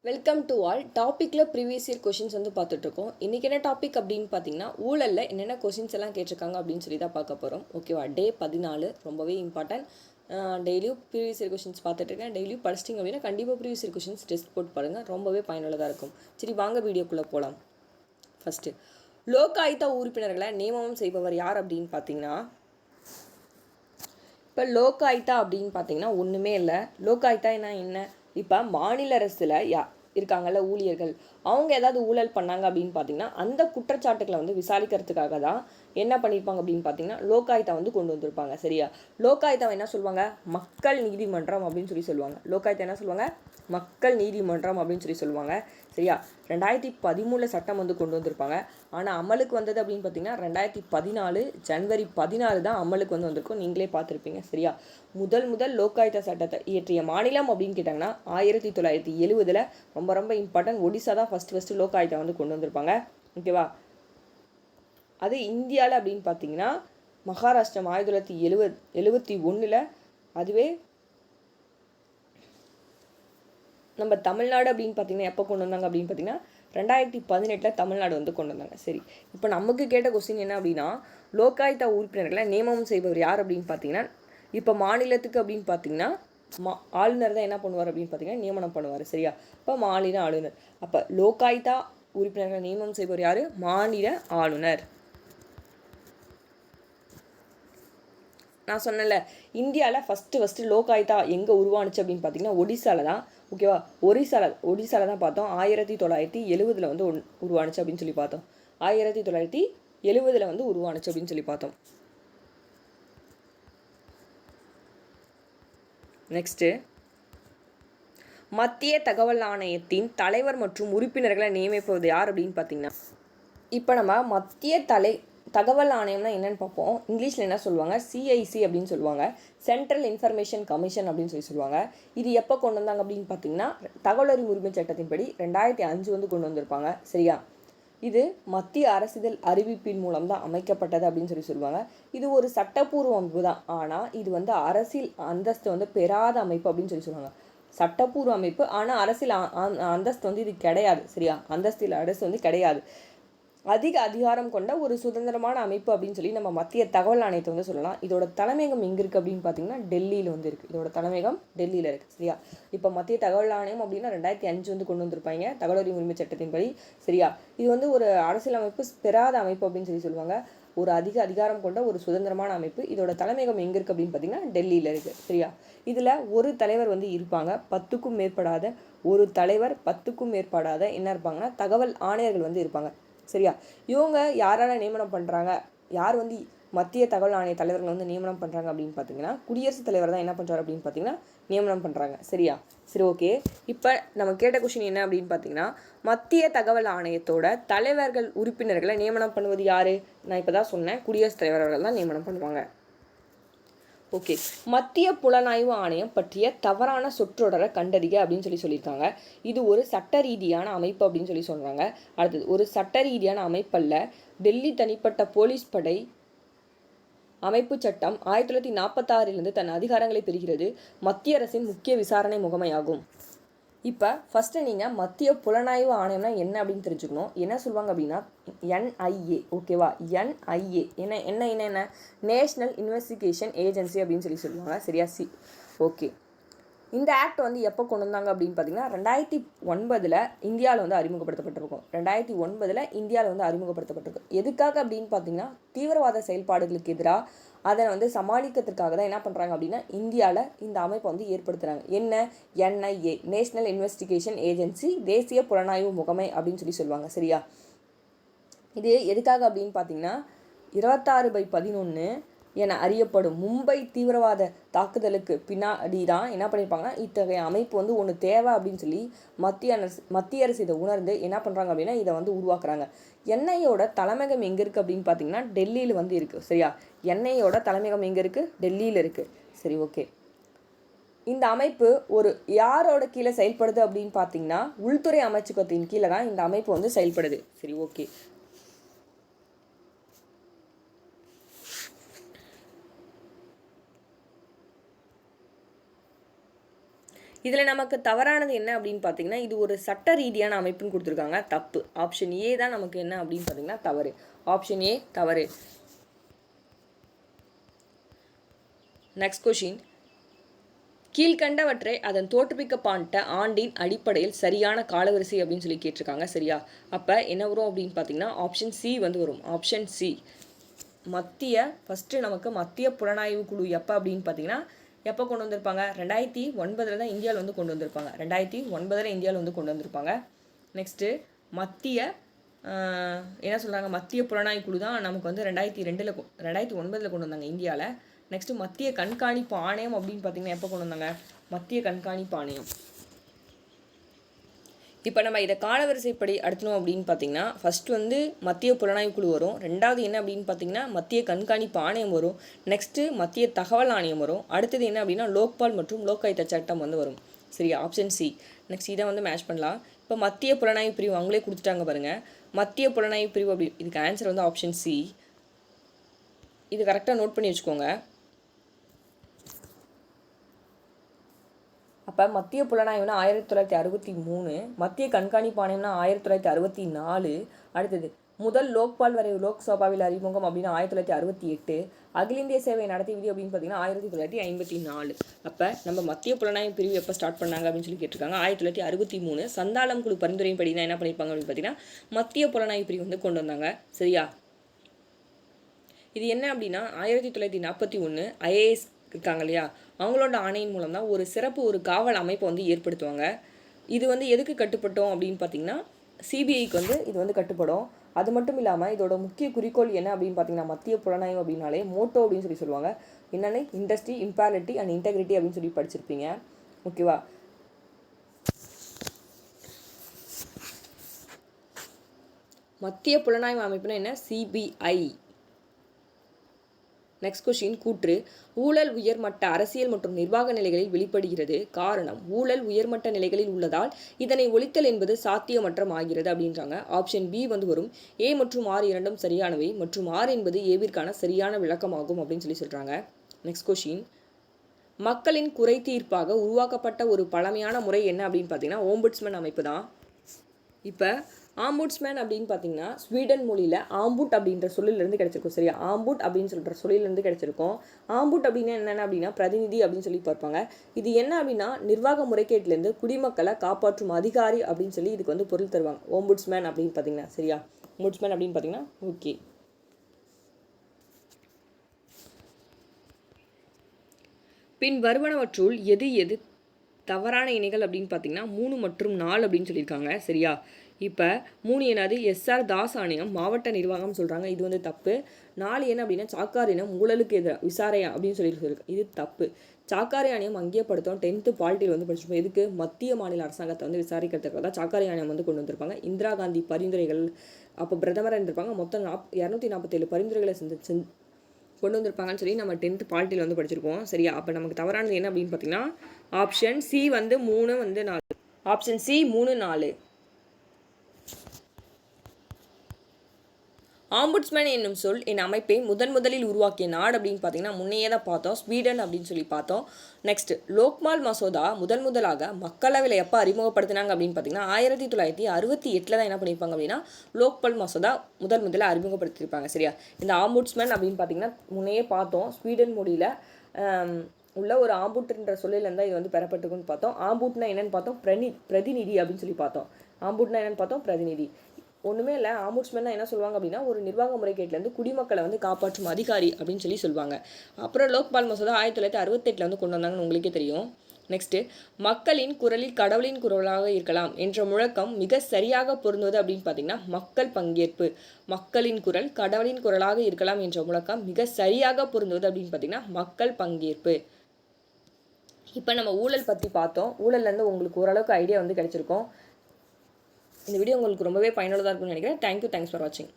Welcome to all. டாப்பிக்கில் previous year questions வந்து பார்த்துட்ருக்கோம். இன்றைக்கி என்ன டாபிக் அப்படின்னு பார்த்தீங்கன்னா, ஊழலில் என்னென்ன கொஷின்ஸ் எல்லாம் கேட்டிருக்காங்க அப்படின்னு சொல்லி தான் பார்க்க போகிறோம். ஓகேவா? டே 14 ரொம்பவே இம்பார்ட்டன்ட். டெய்லியும் ப்ரீவியஸ் இயர் கொஷின்ஸ் பார்த்துட்ருக்கேன். டெய்லியும் படிச்சிட்டிங்க அப்படின்னா கண்டிப்பாக ப்ரீவியஸ் இயர் கொஷின்ஸ் டெஸ்ட் போட்டு பாருங்கள். ரொம்பவே பயனுள்ளதாக இருக்கும். சரி, வாங்க வீடியோக்குள்ளே போகலாம். ஃபஸ்ட்டு, லோக் ஆயுக்தா உறுப்பினர்களை நியமனம் செய்பவர் யார் அப்படின்னு பார்த்தீங்கன்னா, இப்போ லோக் ஆயுக்தா அப்படின்னு பார்த்தீங்கன்னா ஒன்றுமே இல்லை. லோக் ஆயுக்தா என்ன? இப்போ மாநில அரசில் இருக்காங்கல்ல ஊழியர்கள், அவங்க ஏதாவது ஊழல் பண்ணாங்க அப்படின்னு பார்த்தீங்கன்னா அந்த குற்றச்சாட்டுகளை வந்து விசாரிக்கிறதுக்காக தான் என்ன பண்ணியிருப்பாங்க அப்படின்னு பார்த்தீங்கன்னா லோகாயுக்தா வந்து கொண்டு வந்திருப்பாங்க. சரியா? லோகாயுக்தாவை என்ன சொல்லுவாங்க? மக்கள் நீதிமன்றம் அப்படின்னு சொல்லி சொல்லுவாங்க. லோகாயுக்தா என்ன சொல்லுவாங்க? மக்கள் நீதிமன்றம் அப்படின்னு சொல்லி சொல்லுவாங்க. சரியா? 2013 சட்டம் வந்து கொண்டு வந்திருப்பாங்க. ஆனால் அமலுக்கு வந்தது அப்படின்னு பார்த்தீங்கன்னா 2014 ஜனவரி 16 தான் அமலுக்கு வந்து வந்திருக்கும். நீங்களே பார்த்துருப்பீங்க. சரியா? முதல் லோகாயுக்தா சட்டத்தை இயற்றிய மாநிலம் அப்படின்னு கேட்டாங்கன்னா 1970 ரொம்ப ரொம்ப இம்பார்ட்டன்ட். ஒடிசா தான் ஃபஸ்ட்டு லோகாயுக்தா வந்து கொண்டு வந்திருப்பாங்க. ஓகேவா? அது இந்தியாவில் அப்படின்னு பார்த்தீங்கன்னா மகாராஷ்டிரம் 1971. அதுவே நம்ம தமிழ்நாடு அப்படின்னு பார்த்தீங்கன்னா எப்போ கொண்டு வந்தாங்க அப்படின்னு பார்த்தீங்கன்னா 2018 தமிழ்நாடு வந்து கொண்டு வந்தாங்க. சரி, இப்போ நமக்கு கேட்ட கொஸ்டின் என்ன அப்படின்னா, லோகாயுக்தா உறுப்பினர்களை நியமனம் செய்பவர் யார் அப்படின்னு பார்த்தீங்கன்னா, இப்போ மாநிலத்துக்கு அப்படின்னு பார்த்தீங்கன்னா ஆளுநர் தான் என்ன பண்ணுவார் அப்படின்னு பார்த்தீங்கன்னா நியமனம் பண்ணுவார். சரியா? இப்போ மாநில ஆளுநர். அப்போ லோகாயுக்தா உறுப்பினர்களை நியமனம் செய்பவர் யார்? மாநில ஆளுநர். நான் சொன்னல, இந்தியாவில் ஃபஸ்ட்டு லோகாயுக்தா எங்கே உருவானுச்சு அப்படின்னு பார்த்தீங்கன்னா ஒடிசாவில் தான். ஓகேவா? ஒடிசாவில் தான் பார்த்தோம். 1970 வந்து உருவானுச்சு அப்படின்னு சொல்லி பார்த்தோம். 1970 வந்து உருவானுச்சு அப்படின்னு சொல்லி பார்த்தோம். நெக்ஸ்ட்டு, மத்திய தகவல் ஆணையத்தின் தலைவர் மற்றும் உறுப்பினர்களை நியமிப்பது யார் அப்படின்னு பார்த்தீங்கன்னா, இப்போ நம்ம மத்திய தகவல் ஆணையம்னா என்னென்னு பார்ப்போம். இங்கிலீஷில் என்ன சொல்லுவாங்க? சிஐசி அப்படின்னு சொல்லுவாங்க. சென்ட்ரல் இன்ஃபர்மேஷன் கமிஷன் அப்படின்னு சொல்லுவாங்க. இது எப்போ கொண்டு வந்தாங்க அப்படின்னு பார்த்தீங்கன்னா தகவல் உரிமை சட்டத்தின்படி 2005 வந்து கொண்டு வந்திருப்பாங்க. சரியா? இது மத்திய அரசிதழ் அறிவிப்பின் மூலம் தான் அமைக்கப்பட்டது அப்படின்னு சொல்லுவாங்க. இது ஒரு சட்டப்பூர்வ அமைப்பு தான். ஆனால் இது வந்து அரசியல் அந்தஸ்து வந்து பெறாத அமைப்பு அப்படின்னு சொல்லுவாங்க. சட்டப்பூர்வ அமைப்பு, ஆனால் அரசியல் அந்தஸ்து வந்து இது கிடையாது. சரியா? அந்தஸ்தில் அரசு வந்து கிடையாது. அதிக அதிகாரம் கொண்ட ஒரு சுதந்திரமான அமைப்பு அப்படின்னு சொல்லி நம்ம மத்திய தகவல் ஆணையத்தை வந்து சொல்லலாம். இதோட தலைமையகம் எங்கே இருக்குது அப்படின்னு பார்த்தீங்கன்னா டெல்லியில் வந்து இருக்குது. இதோட தலைமையகம் டெல்லியில் இருக்குது. சரியா? இப்போ மத்திய தகவல் ஆணையம் அப்படின்னா 2005 வந்து கொண்டு வந்திருப்பாங்க தகவல் உரிமை சட்டத்தின்படி. சரியா? இது வந்து ஒரு அரசியல் அமைப்பு பெறாத அமைப்பு அப்படின்னு சொல்லுவாங்க. ஒரு அதிக அதிகாரம் கொண்ட ஒரு சுதந்திரமான அமைப்பு. இதோட தலைமையகம் எங்கே இருக்குது அப்படின்னு பார்த்தீங்கன்னா டெல்லியில் இருக்குது. சரியா? இதில் ஒரு தலைவர் வந்து இருப்பாங்க. 10க்கும் மேற்படாத ஒரு தலைவர், 10க்கும் மேற்படாத என்ன இருப்பாங்கன்னா தகவல் ஆணையர்கள் வந்து இருப்பாங்க. சரியா? இவங்க யாரால நியமனம் பண்ணுறாங்க? யார் வந்து மத்திய தகவல் ஆணைய தலைவர்கள் வந்து நியமனம் பண்ணுறாங்க அப்படின்னு பார்த்தீங்கன்னா குடியரசுத் தலைவர் தான் என்ன பண்ணுறாரு அப்படின்னு பார்த்தீங்கன்னா நியமனம் பண்ணுறாங்க. சரியா? சரி, ஓகே. இப்போ நம்ம கேட்ட கொஸ்டின் என்ன அப்படின்னு பார்த்தீங்கன்னா, மத்திய தகவல் ஆணையத்தோட தலைவர்கள் உறுப்பினர்களை நியமனம் பண்ணுவது யார்? நான் இப்போ தான் சொன்னேன், குடியரசுத் தலைவர்கள் தான் நியமனம் பண்ணுவாங்க. ஓகே, மத்திய புலனாய்வு ஆணையம் பற்றிய தவறான சொற்றொடரை கண்டறிக அப்படின்னு சொல்லியிருக்காங்க. இது ஒரு சட்ட ரீதியான அமைப்பு அப்படின்னு சொல்கிறாங்க. அடுத்தது, ஒரு சட்ட ரீதியான அமைப்பல்ல. டெல்லி தனிப்பட்ட போலீஸ் படை அமைப்பு சட்டம் 1946 தன் அதிகாரங்களை பெறுகிறது. மத்திய அரசின் முக்கிய விசாரணை முகமையாகும். இப்போ ஃபஸ்ட்டு நீங்கள் மத்திய புலனாய்வு ஆணையம்னா என்ன அப்படின்னு தெரிஞ்சுக்கணும். என்ன சொல்லுவாங்க அப்படின்னா NIA. ஓகேவா? NIA என்ன நேஷ்னல் இன்வெஸ்டிகேஷன் ஏஜென்சி அப்படின்னு சொல்லுவாங்க. சரியா? ஓகே. இந்த ஆக்ட் வந்து எப்போ கொண்டு வந்தாங்க அப்படின்னு பார்த்தீங்கன்னா 2009 இந்தியாவில் வந்து அறிமுகப்படுத்தப்பட்டிருக்கும். 2009 இந்தியாவில் வந்து அறிமுகப்படுத்தப்பட்டிருக்கும். எதுக்காக அப்படின்னு பார்த்தீங்கன்னா தீவிரவாத செயல்பாடுகளுக்கு எதிராக அதை வந்து சமாளிக்கிறதுக்காக தான் என்ன பண்ணுறாங்க அப்படின்னா இந்தியாவில் இந்த அமைப்பை வந்து ஏற்படுத்துகிறாங்க. என்ன? NIA, நேஷ்னல் இன்வெஸ்டிகேஷன் ஏஜென்சி, தேசிய புலனாய்வு முகமை அப்படின்னு சொல்லுவாங்க. சரியா? இது எதுக்காக அப்படின்னு பார்த்தீங்கன்னா 26/11 என அறியப்படும் மும்பை தீவிரவாத தாக்குதலுக்கு பின்னாடி தான் என்ன பண்ணியிருப்பாங்கன்னா இத்தகைய அமைப்பு வந்து ஒன்று தேவை அப்படின்னு சொல்லி மத்திய அரசு இதை உணர்ந்து என்ன பண்ணுறாங்க அப்படின்னா இதை வந்து உருவாக்குறாங்க. NIAயோட தலைமையகம் எங்கே இருக்குது அப்படின்னு பார்த்தீங்கன்னா டெல்லியில் வந்து இருக்குது. சரியா? NIAயோட தலைமையகம் எங்கே இருக்குது? டெல்லியில் இருக்குது. சரி, ஓகே. இந்த அமைப்பு ஒரு யாரோட கீழே செயல்படுது அப்படின்னு பார்த்தீங்கன்னா உள்துறை அமைச்சகத்தின் கீழே தான் இந்த அமைப்பு வந்து செயல்படுது. சரி, ஓகே. இதில் நமக்கு தவறானது என்ன அப்படின்னு பார்த்தீங்கன்னா இது ஒரு சட்ட ரீதியான அமைப்புன்னு கொடுத்துருக்காங்க, தப்பு. ஆப்ஷன் ஏ தான் நமக்கு என்ன அப்படின்னு பார்த்தீங்கன்னா தவறு. ஆப்ஷன் ஏ தவறு. நெக்ஸ்ட் கொஷின், கீழ்கண்டவற்றை அதன் தோற்றுவிக்கப்பட்ட ஆண்டின் அடிப்படையில் சரியான காலவரிசை அப்படின்னு சொல்லி கேட்டிருக்காங்க. சரியா? அப்போ என்ன வரும் அப்படின்னு பார்த்தீங்கன்னா ஆப்ஷன் சி வந்து வரும். Option C. ஃபஸ்ட்டு நமக்கு மத்திய புலனாய்வு குழு எப்போ அப்படின்னு பார்த்தீங்கன்னா எப்போ கொண்டு வந்திருப்பாங்க? 2009 தான் இந்தியாவில் வந்து கொண்டு வந்திருப்பாங்க. 2009 இந்தியாவில் வந்து கொண்டு வந்திருப்பாங்க. நெக்ஸ்ட்டு என்ன சொல்கிறாங்க, மத்திய புலனாய்வு குழு தான் நமக்கு வந்து 2009 கொண்டு வந்தாங்க இந்தியாவில். நெக்ஸ்ட்டு மத்திய கண்காணிப்பு ஆணையம் அப்படின்னு பார்த்தீங்கன்னா எப்போ கொண்டு வந்தாங்க? மத்திய கண்காணிப்பு ஆணையம். இப்போ நம்ம இதை காலவரிசைப்படி அடுத்தணும் அப்படின்னு பார்த்தீங்கன்னா ஃபஸ்ட்டு வந்து மத்திய புலனாய்வு குழு வரும். ரெண்டாவது என்ன அப்படின்னு பார்த்தீங்கன்னா மத்திய கண்காணிப்பு ஆணையம் வரும். நெக்ஸ்ட்டு மத்திய தகவல் ஆணையம் வரும். அடுத்தது என்ன அப்படின்னா லோக்பால் மற்றும் லோக் ஆயுக்தா சட்டம் வந்து வரும். சரியா? Option C. நெக்ஸ்ட் இதை வந்து மேட்ச் பண்ணலாம். இப்போ மத்திய புலனாய்வு பிரிவு அவங்களே கொடுத்துட்டாங்க பாருங்கள். மத்திய புலனாய்வு பிரிவு அப்படி இதுக்கு ஆன்சர் வந்து ஆப்ஷன் சி. இது கரெக்டாக நோட் பண்ணி வச்சுக்கோங்க. அப்போ மத்திய புலனாய்வுனா 1963, மத்திய கண்காணிப்பு ஆணையம்னா 1964, அடுத்தது முதல் லோக்பால் வரைவு லோக்சபாவில் அறிமுகம் அப்படின்னா 1968, அகில இந்திய சேவை நடத்தி விதி அப்படின்னு பார்த்தீங்கன்னா 1954. அப்போ நம்ம மத்திய புலனாய்வு பிரிவு எப்போ ஸ்டார்ட் பண்ணாங்க அப்படின்னு சொல்லி கேட்டிருக்காங்க. 1963 சந்தாளம் குழு பரிந்துரையின் படி தான் என்ன பண்ணியிருப்பாங்க அப்படின்னு பார்த்தீங்கன்னா மத்திய புலனாய்வு பிரிவு வந்து கொண்டு வந்தாங்க. சரியா? இது என்ன அப்படின்னா 1941 ஐஏஎஸ் இருக்காங்க இல்லையா, அவங்களோட ஆணையின் மூலம் தான் ஒரு காவல் அமைப்பை வந்து ஏற்படுத்துவாங்க. இது வந்து எதுக்கு கட்டுப்பட்டோம் அப்படின்னு பார்த்தீங்கன்னா சிபிஐக்கு வந்து இது வந்து கட்டுப்படும். அது மட்டும் இல்லாமல் இதோட முக்கிய குறிக்கோள் என்ன அப்படின்னு பார்த்தீங்கன்னா மத்திய புலனாய்வு அப்படின்னாலே மோட்டோ அப்படின்னு சொல்லி சொல்லுவாங்க. என்னென்ன இண்டஸ்ட்ரி, இம்பாரிட்டி அண்ட் இன்டெகிரிட்டி அப்படின்னு சொல்லி படிச்சிருப்பீங்க. ஓகேவா? மத்திய புலனாய்வு அமைப்புனா என்ன? சிபிஐ. நெக்ஸ்ட் கொஷின், கூற்று ஊழல் உயர்மட்ட அரசியல் மற்றும் நிர்வாக நிலைகளில் வெளிப்படுகிறது. காரணம் ஊழல் உயர்மட்ட நிலைகளில் உள்ளதால் இதனை ஒழித்தல் என்பது சாத்தியமற்றம் ஆகிறது அப்படின்றாங்க. ஆப்ஷன் பி வந்து வரும். ஏ மற்றும் ஆர் இரண்டும் சரியானவை மற்றும் ஆர் என்பது ஏவிற்கான சரியான விளக்கமாகும் அப்படின்னு சொல்லி சொல்கிறாங்க. நெக்ஸ்ட் கொஷின், மக்களின் குறை தீர்ப்பாக உருவாக்கப்பட்ட ஒரு பழமையான முறை என்ன அப்படின்னு பார்த்தீங்கன்னா ஓம்புட்ஸ்மேன் அமைப்பு தான். இப்போ ஆம்புட்ஸ்மேன் அப்படின்னு பார்த்தீங்கன்னா ஸ்வீடன் மொழியில் ஆம்புட் அப்படின்ற சொல்லிலிருந்து கிடச்சிருக்கும். சரியா? ஆம்புட் அப்படின்னு சொல்கிற சொல்லிலிருந்து கிடச்சிருக்கும். ஆம்புட் அப்படின்னா என்னென்ன அப்படின்னா பிரதிநிதி அப்படின்னு சொல்லி பார்ப்பாங்க. இது என்ன அப்படின்னா நிர்வாக முறைகேட்டிலேருந்து குடிமக்களை காப்பாற்றும் அதிகாரி அப்படின்னு சொல்லி இதுக்கு வந்து பொருள் தருவாங்க. ஓம்புட்ஸ்மேன் அப்படின்னு பார்த்தீங்கன்னா. சரியா? ஓம்புட்ஸ்மேன் அப்படின்னு பார்த்தீங்கன்னா ஓகே. பின் வருவனவற்றுள் எது எது தவறான இணைகள் அப்படின்னு பார்த்தீங்கன்னா 3 மற்றும் 4 அப்படின்னு சொல்லியிருக்காங்க. சரியா? இப்போ 3 என்னது? எஸ்ஆர் தாஸ் ஆணையம் மாவட்ட நிர்வாகம் சொல்கிறாங்க. இது வந்து தப்பு. 4 என்ன அப்படின்னா சாக்கார் இனம் ஊழலுக்கு எதிராக விசாரையா அப்படின்னு சொல்லியிருக்கு. இது தப்பு. சாக்காரி ஆணையம் அங்கேயப்படுத்தும் 10th பாலிட்டியில் வந்து படிச்சிருப்போம். இதுக்கு மத்திய மாநில அரசாங்கத்தை வந்து விசாரிக்கிறதுக்காக தான் சாக்காரி ஆணையம் வந்து கொண்டு வந்திருப்பாங்க. இந்திரா காந்தி பரிந்துரைகள் அப்போ பிரதமராக இருந்திருப்பாங்க. மொத்தம் 247 பரிந்துரைகளை கொண்டு வந்திருப்பாங்கன்னு சொல்லி நம்ம 10th பாலிட்டியில் வந்து படிச்சிருப்போம். சரியா? அப்போ நமக்கு தவறானது என்ன அப்படின்னு பார்த்தீங்கன்னா ஆப்ஷன் சி வந்து 3 வந்து 4. Option C 3, 4. ஆம்புட்ஸ்மேன் என்னும் சொல் என் அமைப்பை முதலில் உருவாக்கிய நாடு அப்படின்னு பார்த்தீங்கன்னா முன்னையே தான் பார்த்தோம், ஸ்வீடன் அப்படின்னு சொல்லி பார்த்தோம். நெக்ஸ்ட் லோக்பால் மசோதா முதலாக மக்களவையில் எப்போ அறிமுகப்படுத்தினாங்க அப்படின்னு பார்த்தீங்கன்னா 1968 தான் என்ன பண்ணியிருப்பாங்க அப்படின்னா லோக்பால் மசோதா முதல்ல அறிமுகப்படுத்தியிருப்பாங்க. சரியா? இந்த ஆம்புட்ஸ்மேன் அப்படின்னு பார்த்தீங்கன்னா முன்னையே பார்த்தோம், ஸ்வீடன் மொழியில் உள்ள ஒரு ஆம்புட்ன்ற சொல்லிலேருந்து இது வந்து பெறப்பட்டிருக்குன்னு பார்த்தோம். ஆம்புட்னா என்னென்னு பார்த்தோம், பிரதிநிதி அப்படின்னு சொல்லி பார்த்தோம். ஆம்புட்னா என்னென்னு பார்த்தோம், பிரதிநிதி. ஒன்றுமே இல்லை. ஆம்புட்ஸ்மேன் என்ன சொல்லுவாங்க அப்படின்னா ஒரு நிர்வாக முறைகேட்டிலேருந்து குடிமக்களை வந்து காப்பாற்றும் அதிகாரி அப்படின்னு சொல்லி சொல்லுவாங்க. அப்புறம் லோக்பால் மசோதா 1968 வந்து கொண்டு வந்தாங்கன்னு உங்களுக்கே தெரியும். நெக்ஸ்ட்டு மக்களின் குரலில் கடவுளின் குரலாக இருக்கலாம் என்ற முழக்கம் மிக சரியாக பொருந்துவது அப்படின்னு பார்த்தீங்கன்னா மக்கள் பங்கேற்பு. மக்களின் குரல் கடவுளின் குரலாக இருக்கலாம் என்ற முழக்கம் மிக சரியாக பொருந்துவது அப்படின்னு பார்த்தீங்கன்னா மக்கள் பங்கேற்பு. இப்போ நம்ம ஊழல் பற்றி பார்த்தோம். ஊழல்லேருந்து உங்களுக்கு ஓரளவுக்கு ஐடியா வந்து கிடைச்சிருக்கும். இந்த வீடியோ உங்களுக்கு ரொம்பவே பயனுள்ளதாக இருக்கும்னு நினைக்கிறேன். தேங்க்யூ. தேங்க்ஸ் ஃபார் வாட்சிங்.